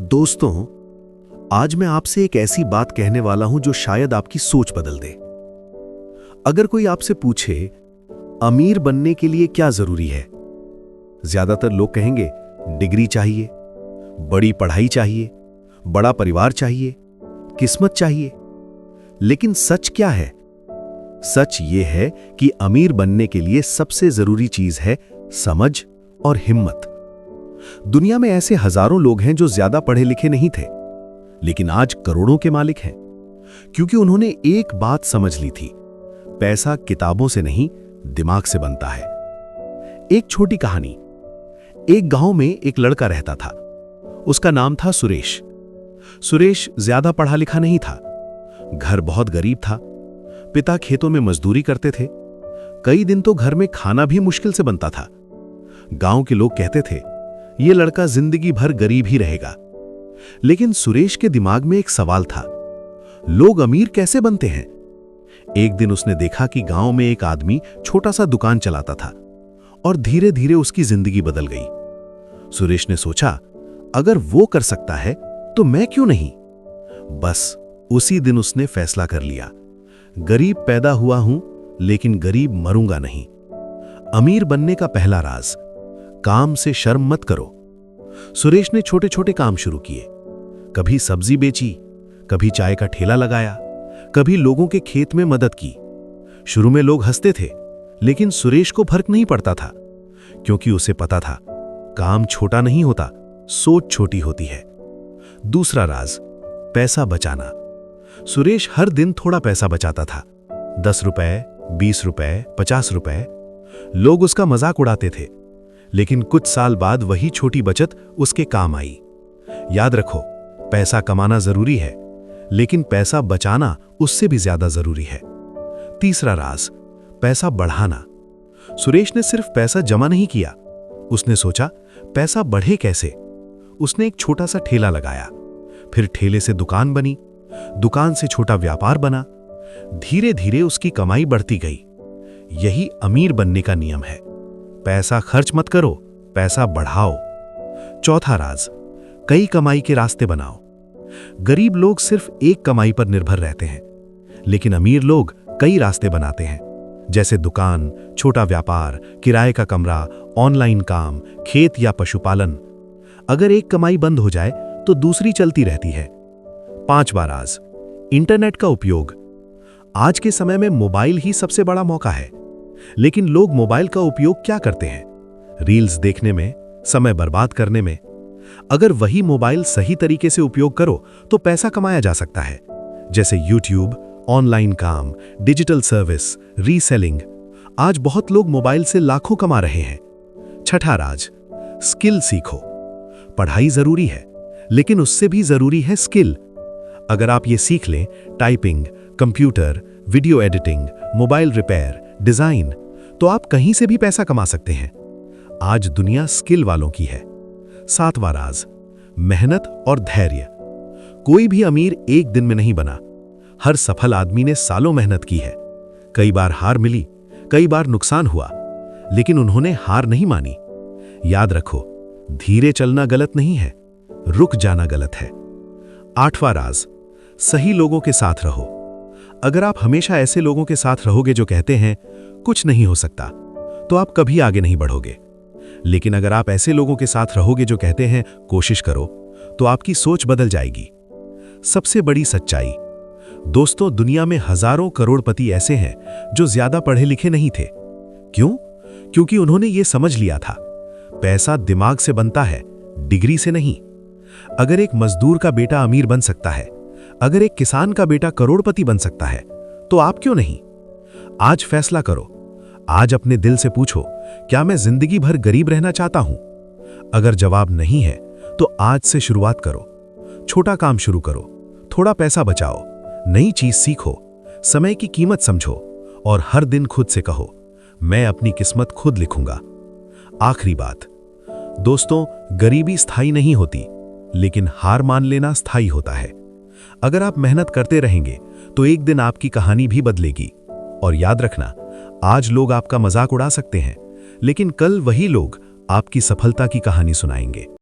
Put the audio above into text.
दोस्तों, आज मैं आपसे एक ऐसी बात कहने वाला हूं जो शायद आपकी सोच बदल दे। अगर कोई आपसे पूछे अमीर बनने के लिए क्या जरूरी है, ज्यादातर लोग कहेंगे डिग्री चाहिए, बड़ी पढ़ाई चाहिए, बड़ा परिवार चाहिए, किस्मत चाहिए। लेकिन सच क्या है? सच यह है कि अमीर बनने के लिए सबसे जरूरी चीज है समझ और हिम्मत। दुनिया में ऐसे हजारों लोग हैं जो ज्यादा पढ़े लिखे नहीं थे, लेकिन आज करोड़ों के मालिक हैं, क्योंकि उन्होंने एक बात समझ ली थी, पैसा किताबों से नहीं दिमाग से बनता है। एक छोटी कहानी। एक गांव में एक लड़का रहता था। उसका नाम था सुरेश। सुरेश ज्यादा पढ़ा लिखा नहीं था। घर बहुत गरीब था। पिता खेतों में मजदूरी करते थे। कई दिन तो घर में खाना भी मुश्किल से बनता था। गांव के लोग कहते थे यह लड़का जिंदगी भर गरीब ही रहेगा। लेकिन सुरेश के दिमाग में एक सवाल था, लोग अमीर कैसे बनते हैं? एक दिन उसने देखा कि गांव में एक आदमी छोटा सा दुकान चलाता था और धीरे धीरे उसकी जिंदगी बदल गई। सुरेश ने सोचा, अगर वो कर सकता है तो मैं क्यों नहीं? बस उसी दिन उसने फैसला कर लिया, गरीब पैदा हुआ हूं लेकिन गरीब मरूंगा नहीं। अमीर बनने का पहला राज, काम से शर्म मत करो। सुरेश ने छोटे छोटे काम शुरू किए। कभी सब्जी बेची, कभी चाय का ठेला लगाया, कभी लोगों के खेत में मदद की। शुरू में लोग हंसते थे, लेकिन सुरेश को फर्क नहीं पड़ता था, क्योंकि उसे पता था काम छोटा नहीं होता, सोच छोटी होती है। दूसरा राज, पैसा बचाना। सुरेश हर दिन थोड़ा पैसा बचाता था, 10 रुपए, 20 रुपए, 50 रुपए। लोग उसका मजाक उड़ाते थे, लेकिन कुछ साल बाद वही छोटी बचत उसके काम आई। याद रखो, पैसा कमाना जरूरी है, लेकिन पैसा बचाना उससे भी ज्यादा जरूरी है। तीसरा राज, पैसा बढ़ाना। सुरेश ने सिर्फ पैसा जमा नहीं किया, उसने सोचा पैसा बढ़े कैसे। उसने एक छोटा सा ठेला लगाया, फिर ठेले से दुकान बनी, दुकान से छोटा व्यापार बना। धीरे धीरे उसकी कमाई बढ़ती गई। यही अमीर बनने का नियम है, पैसा खर्च मत करो, पैसा बढ़ाओ। चौथा राज, कई कमाई के रास्ते बनाओ। गरीब लोग सिर्फ एक कमाई पर निर्भर रहते हैं, लेकिन अमीर लोग कई रास्ते बनाते हैं, जैसे दुकान, छोटा व्यापार, किराए का कमरा, ऑनलाइन काम, खेत या पशुपालन। अगर एक कमाई बंद हो जाए तो दूसरी चलती रहती है। पांचवा राज, इंटरनेट का उपयोग। आज के समय में मोबाइल ही सबसे बड़ा मौका है, लेकिन लोग मोबाइल का उपयोग क्या करते हैं? रील्स देखने में, समय बर्बाद करने में। अगर वही मोबाइल सही तरीके से उपयोग करो तो पैसा कमाया जा सकता है, जैसे यूट्यूब, ऑनलाइन काम, डिजिटल सर्विस, रीसेलिंग। आज बहुत लोग मोबाइल से लाखों कमा रहे हैं। छठा राज, स्किल सीखो। पढ़ाई जरूरी है, लेकिन उससे भी जरूरी है स्किल। अगर आप ये सीख लें, typing, computer, video editing, mobile repair, design, तो आप कहीं से भी पैसा कमा सकते हैं। आज दुनिया स्किल वालों की है। सातवां राज, मेहनत और धैर्य। कोई भी अमीर एक दिन में नहीं बना। हर सफल आदमी ने सालों मेहनत की है। कई बार हार मिली, कई बार नुकसान हुआ, लेकिन उन्होंने हार नहीं मानी। याद रखो, धीरे चलना गलत नहीं है, रुक जाना गलत है। आठवां राज, सही लोगों के साथ रहो। अगर आप हमेशा ऐसे लोगों के साथ रहोगे जो कहते हैं कुछ नहीं हो सकता, तो आप कभी आगे नहीं बढ़ोगे। लेकिन अगर आप ऐसे लोगों के साथ रहोगे जो कहते हैं कोशिश करो, तो आपकी सोच बदल जाएगी। सबसे बड़ी सच्चाई, दोस्तों, दुनिया में हजारों करोड़पति ऐसे हैं जो ज्यादा पढ़े लिखे नहीं थे। क्यों? क्योंकि उन्होंने ये समझ लिया था, पैसा दिमाग से बनता है, डिग्री से नहीं। अगर एक मजदूर का बेटा अमीर बन सकता है, अगर एक किसान का बेटा करोड़पति बन सकता है, तो आप क्यों नहीं? आज फैसला करो। आज अपने दिल से पूछो, क्या मैं जिंदगी भर गरीब रहना चाहता हूं? अगर जवाब नहीं है, तो आज से शुरुआत करो। छोटा काम शुरू करो, थोड़ा पैसा बचाओ, नई चीज सीखो, समय की कीमत समझो और हर दिन खुद से कहो, मैं अपनी किस्मत खुद लिखूंगा। आखिरी बात, दोस्तों, गरीबी स्थायी नहीं होती, लेकिन हार मान लेना स्थायी होता है। अगर आप मेहनत करते रहेंगे तो एक दिन आपकी कहानी भी बदलेगी। और याद रखना, आज लोग आपका मजाक उड़ा सकते हैं, लेकिन कल वही लोग आपकी सफलता की कहानी सुनाएंगे।